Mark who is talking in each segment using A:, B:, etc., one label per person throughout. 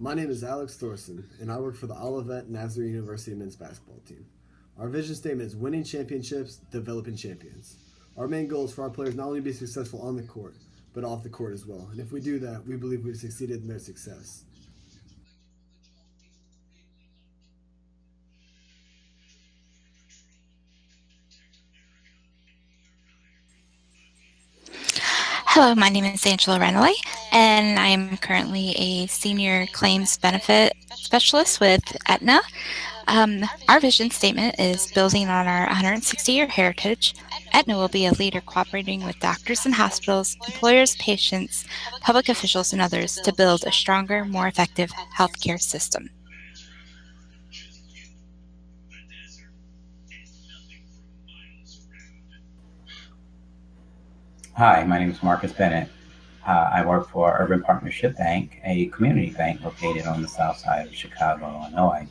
A: My name is Alex Thorson, and I work for the Olivet Nazarene University men's basketball team. Our vision statement is winning championships, developing champions. Our main goal is for our players not only to be successful on the court, but off the court as well. And if we do that, we believe we've succeeded in their success.
B: Hello, my name is Angela Renelli, and I am currently a senior claims benefit specialist with Aetna. Our vision statement is building on our 160-year heritage. Aetna will be a leader cooperating with doctors and hospitals, employers, patients, public officials, and others to build a stronger, more effective healthcare system.
C: Hi, my name is Marcus Bennett. I work for Urban Partnership Bank, a community bank located on the south side of Chicago, Illinois.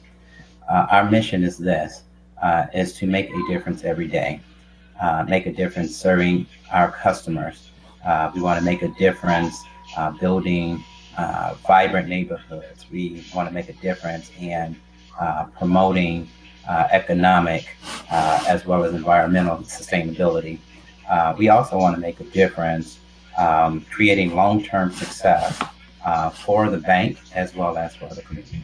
C: Our mission is is to make a difference every day, make a difference serving our customers. We want to make a difference building vibrant neighborhoods. We want to make a difference in promoting economic as well as environmental sustainability. We also want to make a difference creating long-term success for the bank as well as for the community.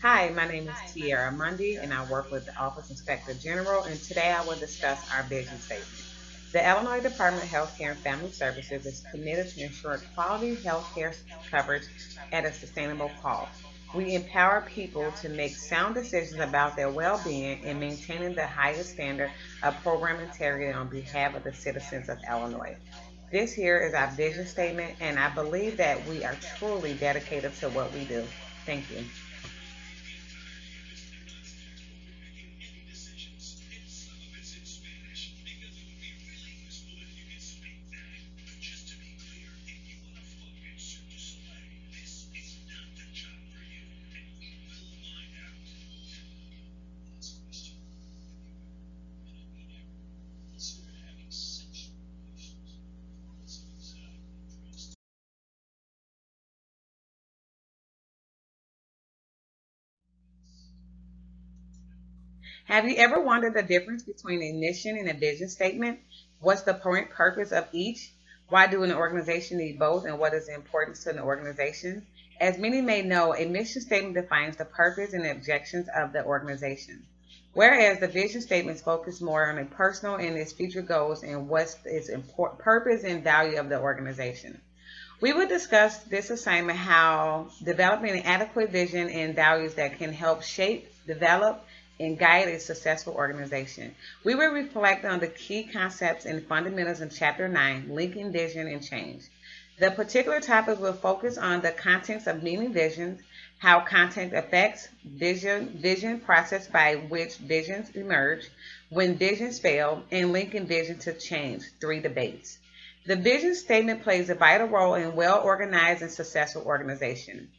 D: Hi, my name is Tiara Mundy, and I work with the Office Inspector General, and today I will discuss our vision statement. The Illinois Department of Healthcare and Family Services is committed to ensure quality healthcare coverage at a sustainable cost. We empower people to make sound decisions about their well-being and maintaining the highest standard of program integrity on behalf of the citizens of Illinois. This here is our vision statement, and I believe that we are truly dedicated to what we do. Thank you. Have you ever wondered the difference between a mission and a vision statement? What's the point purpose of each? Why do an organization need both, and what is the importance to an organization? As many may know, a mission statement defines the purpose and the objectives of the organization, whereas the vision statements focus more on a personal and its future goals and what's its purpose and value of the organization. We will discuss this assignment how developing an adequate vision and values that can help shape, develop, and guide a successful organization. We will reflect on the key concepts and fundamentals in Chapter 9, Linking Vision and Change. The particular topic will focus on the contents of meaning visions, how content affects vision process by which visions emerge, when visions fail, and linking vision to change, 3 debates. The vision statement plays a vital role in well-organized and successful organization.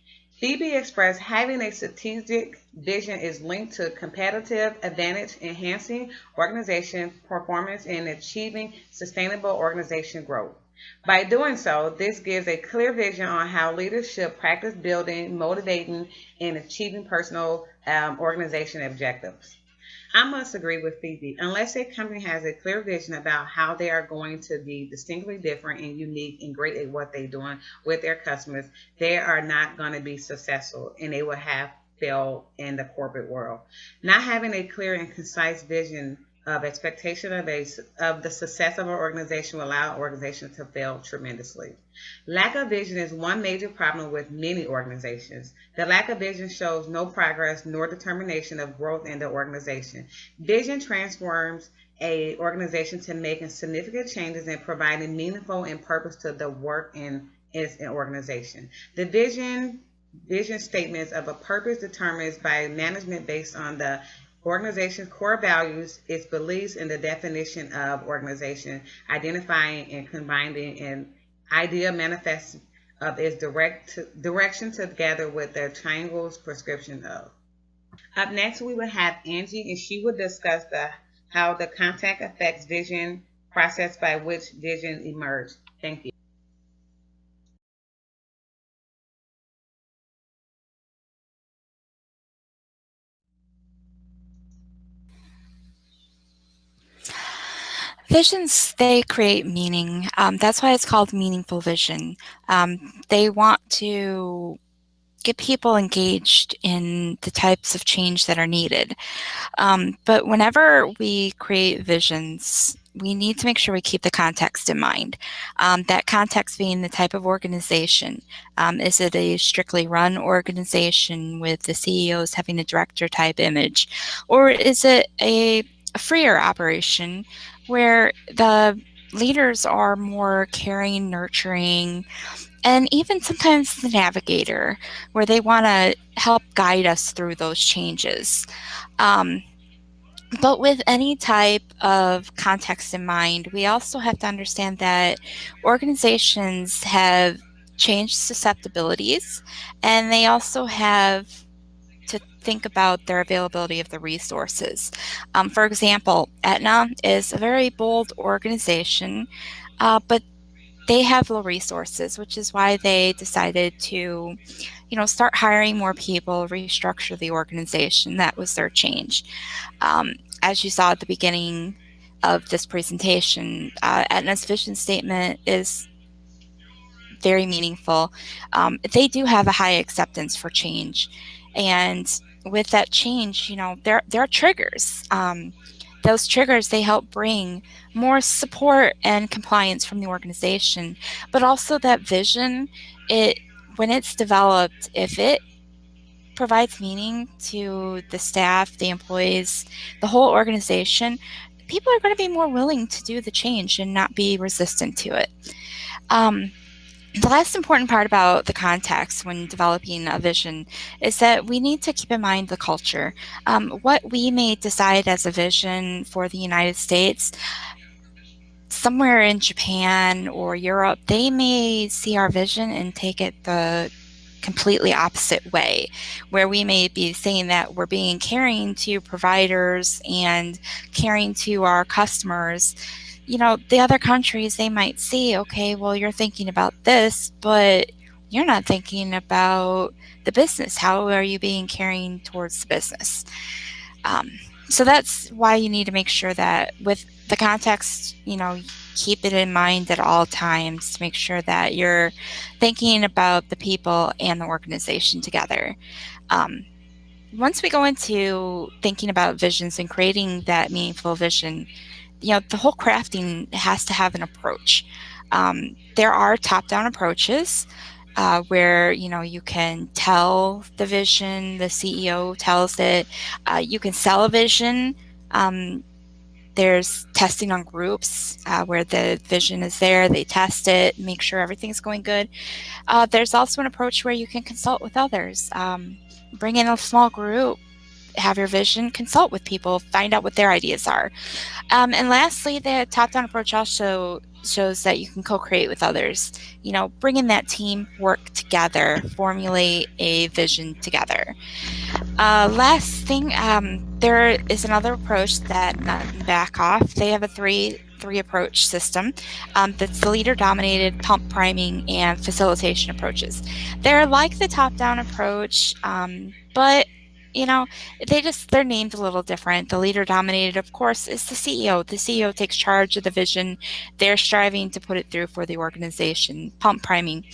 D: Phoebe expressed having a strategic vision is linked to competitive advantage, enhancing organization performance, and achieving sustainable organization growth. By doing so, this gives a clear vision on how leaders should practice building, motivating, and achieving personal organization objectives. I must agree with Phoebe. Unless a company has a clear vision about how they are going to be distinctly different and unique and great at what they're doing with their customers, they are not going to be successful and they will have failed in the corporate world. Not having a clear and concise vision of expectation of the success of an organization will allow an organization to fail tremendously. Lack of vision is one major problem with many organizations. The lack of vision shows no progress nor determination of growth in the organization. Vision transforms a organization to making significant changes and providing meaningful and purpose to the work in its organization. The vision statements of a purpose determined by management based on the organization's core values, its beliefs, and the definition of organization, identifying and combining an idea manifest of its direction together with the triangle's prescription of. Up next, we will have Angie, and she will discuss how the contact affects vision process by which vision emerged. Thank you.
B: Visions, they create meaning. That's why it's called meaningful vision. They want to get people engaged in the types of change that are needed. But whenever we create visions, we need to make sure we keep the context in mind. That context being the type of organization. Is it a strictly run organization with the CEOs having a director type image? Or is it a freer operation where the leaders are more caring, nurturing, and even sometimes the navigator, where they want to help guide us through those changes. But with any type of context in mind, we also have to understand that organizations have changed susceptibilities, and they also have to think about their availability of the resources. For example, Aetna is a very bold organization, but they have low resources, which is why they decided to, start hiring more people, restructure the organization. That was their change. As you saw at the beginning of this presentation, Aetna's vision statement is very meaningful. They do have a high acceptance for change, and with that change, there are triggers. Those triggers, they help bring more support and compliance from the organization, but also that vision, when it's developed, if it provides meaning to the staff, the employees, the whole organization, people are going to be more willing to do the change and not be resistant to it. The last important part about the context when developing a vision is that we need to keep in mind the culture. What we may decide as a vision for the United States, somewhere in Japan or Europe, they may see our vision and take it the completely opposite way, where we may be saying that we're being caring to providers and caring to our customers. The other countries, they might see, okay, well, you're thinking about this, but you're not thinking about the business. How are you being caring towards the business? So that's why you need to make sure that with the context, keep it in mind at all times to make sure that you're thinking about the people and the organization together. Once we go into thinking about visions and creating that meaningful vision, the whole crafting has to have an approach. There are top-down approaches where, you can tell the vision, the CEO tells it. You can sell a vision. There's testing on groups where the vision is there. They test it, make sure everything's going good. There's also an approach where you can consult with others. Bring in a small group, have your vision, consult with people, find out what their ideas are. And lastly, the top-down approach also shows that you can co-create with others. Bring in that team, work together, formulate a vision together. Last thing, there is another approach that Nut and Back Off. They have a three approach system that's the leader-dominated, pump priming, and facilitation approaches. They're like the top-down approach, but they're named a little different. The leader dominated, of course, is the CEO. The CEO takes charge of the vision. They're striving to put it through for the organization. Pump priming,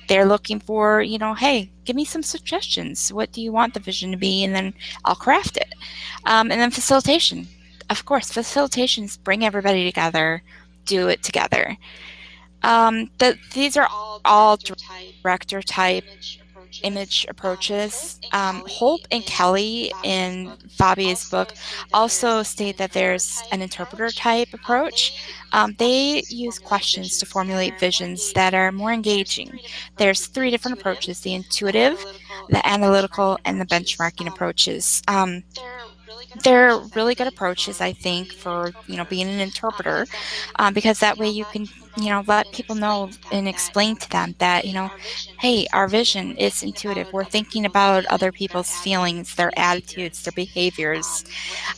B: they're looking for, hey, give me some suggestions. What do you want the vision to be? And then I'll craft it. And then facilitation. Of course, facilitations bring everybody together, do it together. These are all director type image approaches. Holt and Kelly in Fabia's book also state that there's an interpreter type approach. They use questions to formulate visions that are more engaging. There's 3 different approaches: the intuitive, the analytical, and the benchmarking approaches. They're really good approaches, I think, for being an interpreter, because that way you can let people know and explain to them that hey, our vision is intuitive. We're thinking about other people's feelings, their attitudes, their behaviors.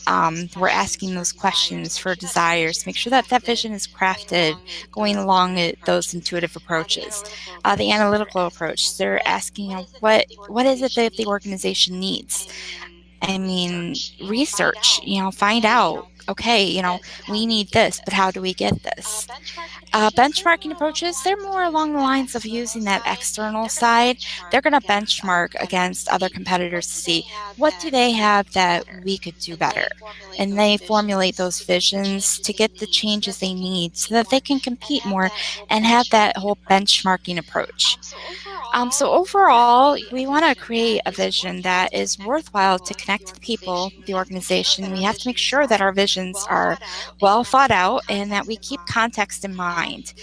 B: We're asking those questions for desires. Make sure that that vision is crafted going along those intuitive approaches. The analytical approach, they're asking what is it that the organization needs. I mean, research, find out, okay, we need this, but how do we get this? Benchmarking approaches, they're more along the lines of using that external side. They're going to benchmark against other competitors to see what do they have that we could do better. And they formulate those visions to get the changes they need so that they can compete more and have that whole benchmarking approach. So overall, we want to create a vision that is worthwhile to connect to the people, the organization. We have to make sure that our visions are well thought out and that we keep context in mind.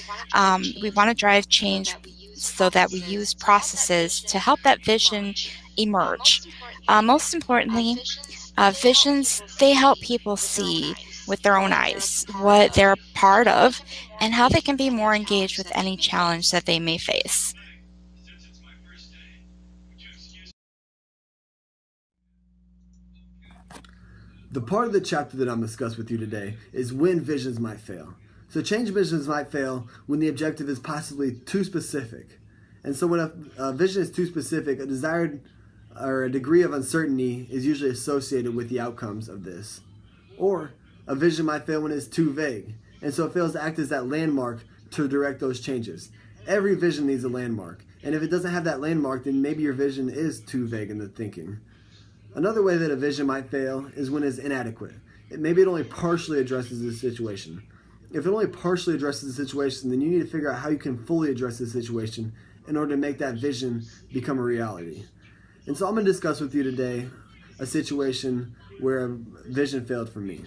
B: We want to drive change so that we use processes to help that vision emerge. Most importantly, visions, they help people see with their own eyes what they're a part of and how they can be more engaged with any challenge that they may face.
A: The part of the chapter that I'm discussing with you today is when visions might fail. So change visions might fail when the objective is possibly too specific. And so when a vision is too specific, a desired or a degree of uncertainty is usually associated with the outcomes of this. Or a vision might fail when it's too vague, and so it fails to act as that landmark to direct those changes. Every vision needs a landmark, and if it doesn't have that landmark, then maybe your vision is too vague in the thinking. Another way that a vision might fail is when it's inadequate. Maybe it only partially addresses the situation. If it only partially addresses the situation, then you need to figure out how you can fully address the situation in order to make that vision become a reality. And so I'm going to discuss with you today a situation where a vision failed for me.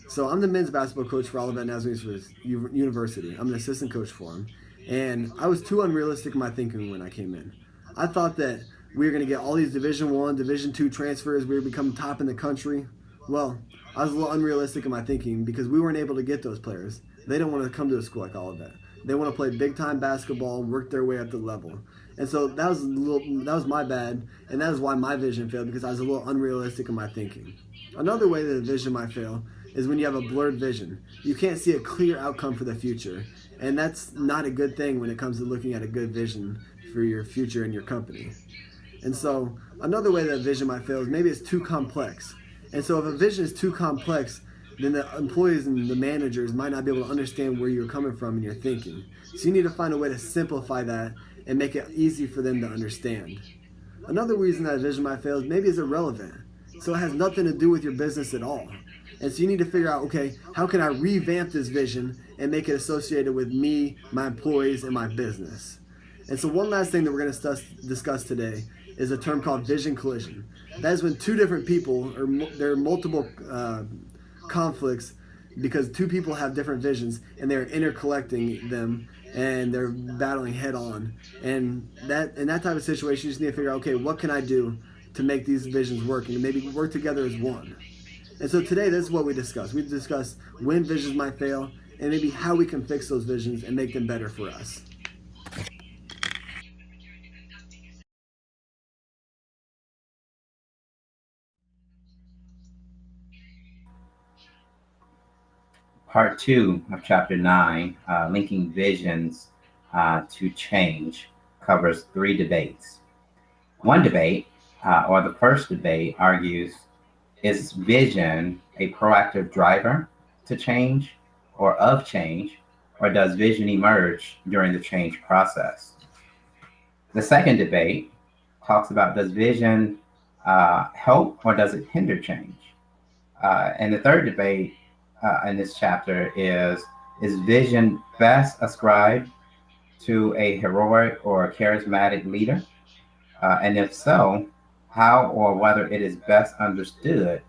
A: So I'm the men's basketball coach for Olivet Nazarene University. I'm an assistant coach for them. And I was too unrealistic in my thinking when I came in. I thought that we were going to get all these Division I, Division II transfers. We were becoming top in the country. Well, I was a little unrealistic in my thinking because we weren't able to get those players. They don't want to come to a school like Olivet. They want to play big-time basketball and work their way up the level. And so that was my bad, and that is why my vision failed, because I was a little unrealistic in my thinking. Another way that a vision might fail is when you have a blurred vision. You can't see a clear outcome for the future, and that's not a good thing when it comes to looking at a good vision for your future and your company. And so another way that a vision might fail is maybe it's too complex. And so if a vision is too complex, then the employees and the managers might not be able to understand where you're coming from in your thinking. So you need to find a way to simplify that and make it easy for them to understand. Another reason that a vision might fail is maybe it's irrelevant. So it has nothing to do with your business at all. And so you need to figure out, okay, how can I revamp this vision and make it associated with me, my employees, and my business? And so one last thing that we're going to discuss today is a term called vision collision. That is when two different people, or there are multiple conflicts because two people have different visions and they're intercollecting them and they're battling head on. And that in that type of situation, you just need to figure out, okay, what can I do to make these visions work and maybe work together as one. And so today, this is what we discussed. We discussed when visions might fail and maybe how we can fix those visions and make them better for us.
C: Part 2 of Chapter 9, Linking Visions to Change, covers 3 debates. One debate, or the first debate, argues, is vision a proactive driver to change or of change, or does vision emerge during the change process? The second debate talks about, does vision help or does it hinder change? And the third debate in this chapter is vision best ascribed to a heroic or a charismatic leader? And if so, how or whether it is best understood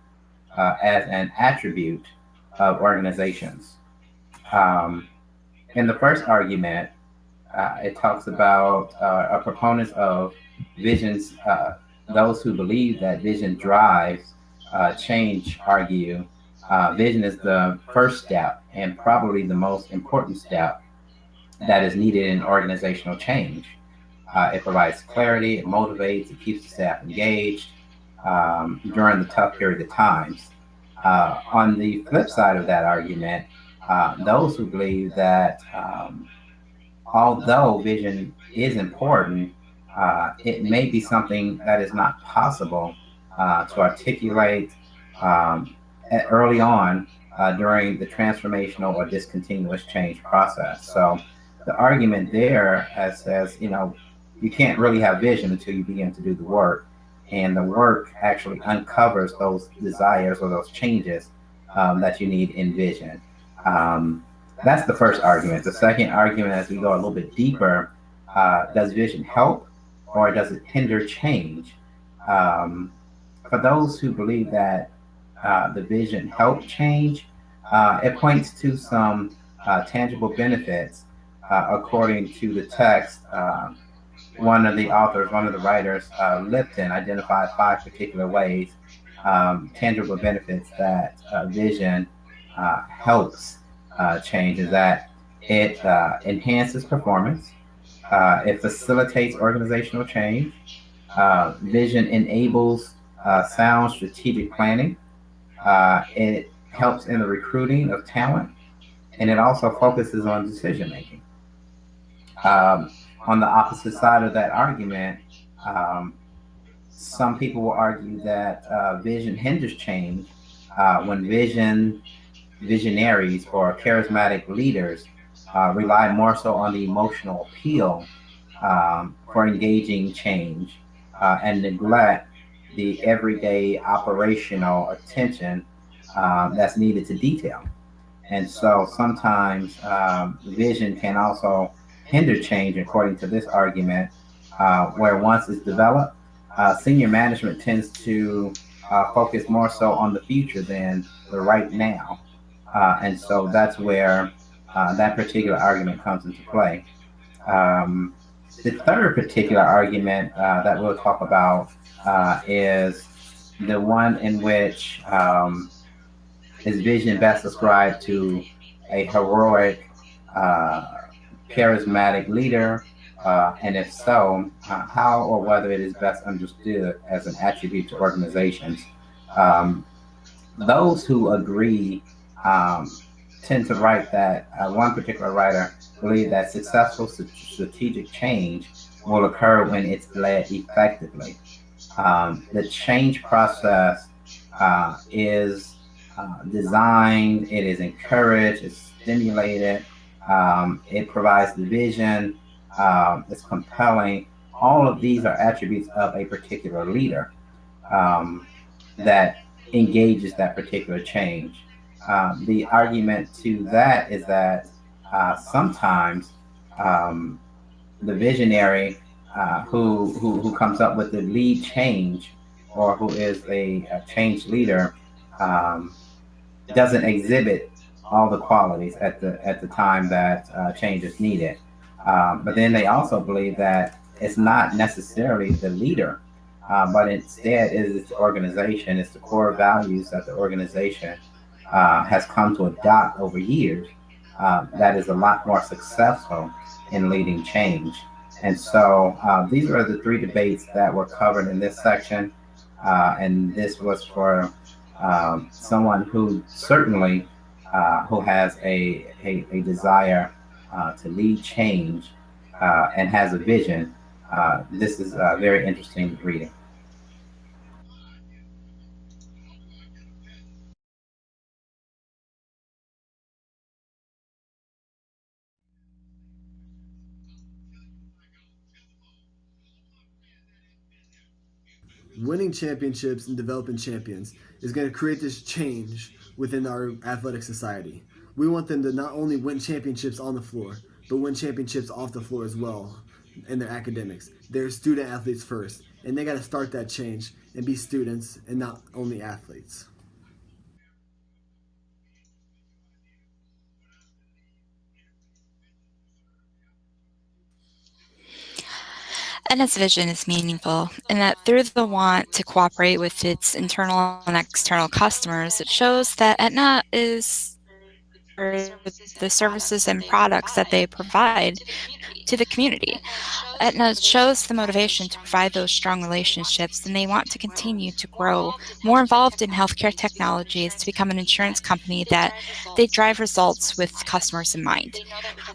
C: as an attribute of organizations. In the first argument, it talks about a proponent of visions, those who believe that vision drives change argue vision is the first step and probably the most important step that is needed in organizational change. It provides clarity, it motivates, it keeps the staff engaged during the tough period of times. On the flip side of that argument, those who believe that although vision is important, it may be something that is not possible to articulate um, early on during the transformational or discontinuous change process. So the argument there says, you can't really have vision until you begin to do the work. And the work actually uncovers those desires or those changes that you need in vision. Um, that's the first argument. The second argument, as we go a little bit deeper, does vision help or does it hinder change? Um, for those who believe that the vision help change, it points to some tangible benefits according to the text. One of the authors, one of the writers, Lipton, identified 5 particular ways, tangible benefits that vision helps change. Is that it enhances performance, it facilitates organizational change, vision enables sound strategic planning, it helps in the recruiting of talent, and it also focuses on decision making. Um, on the opposite side of that argument, um, some people will argue that vision hinders change when visionaries or charismatic leaders rely more so on the emotional appeal for engaging change and neglect the everyday operational attention that's needed to detail. And so sometimes vision can also hinder change, according to this argument, where once it's developed, senior management tends to focus more so on the future than the right now. And so that's where that particular argument comes into play. Um, the third particular argument that we'll talk about is the one in which is vision best ascribed to a heroic, uh, charismatic leader? And if so, how or whether it is best understood as an attribute to organizations? Um, those who agree um, tend to write that one particular writer believe that successful strategic change will occur when it's led effectively. The change process is designed, it is encouraged, it's stimulated, it provides the vision, it's compelling. All of these are attributes of a particular leader um, that engages that particular change. The argument to that is that sometimes um, the visionary who comes up with the lead change or who is a change leader um, doesn't exhibit all the qualities at the time that change is needed. But then they also believe that it's not necessarily the leader, but instead it is the organization, it's the core values that the organization has come to adopt over years that is a lot more successful in leading change. And so these are the three debates that were covered in this section. And this was for someone who certainly who has a desire to lead change and has a vision. This is very interesting reading.
A: Winning championships and developing champions is going to create this change within our athletic society. We want them to not only win championships on the floor, but win championships off the floor as well in their academics. They're student athletes first, and they got to start that change and be students and not only athletes.
B: Aetna's vision is meaningful in that through the want to cooperate with its internal and external customers, it shows that Aetna is the services and products that they provide to the community. Aetna shows the motivation to provide those strong relationships, and they want to continue to grow more involved in healthcare technologies to become an insurance company that they drive results with customers in mind.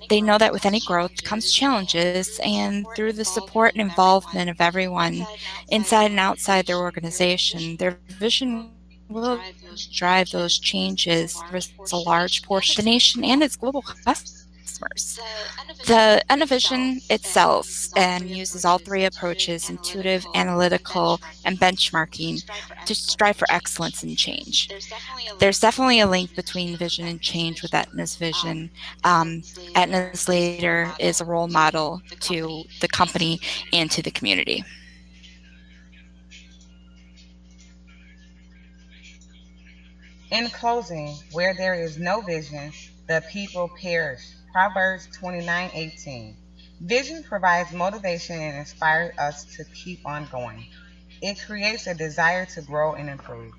B: They know that with any growth comes challenges, and through the support and involvement of everyone inside and outside their organization, their vision will drive those changes with a large portion of the nation and its global customers. The Envision itself and uses all three approaches, intuitive, analytical, and benchmarking, to strive for excellence and change. There's definitely a link between vision and change with Aetna's vision. Aetna's leader is a role model to the company and to the community.
D: In closing, where there is no vision, the people perish. Proverbs 29:18. Vision provides motivation and inspires us to keep on going. It creates a desire to grow and improve.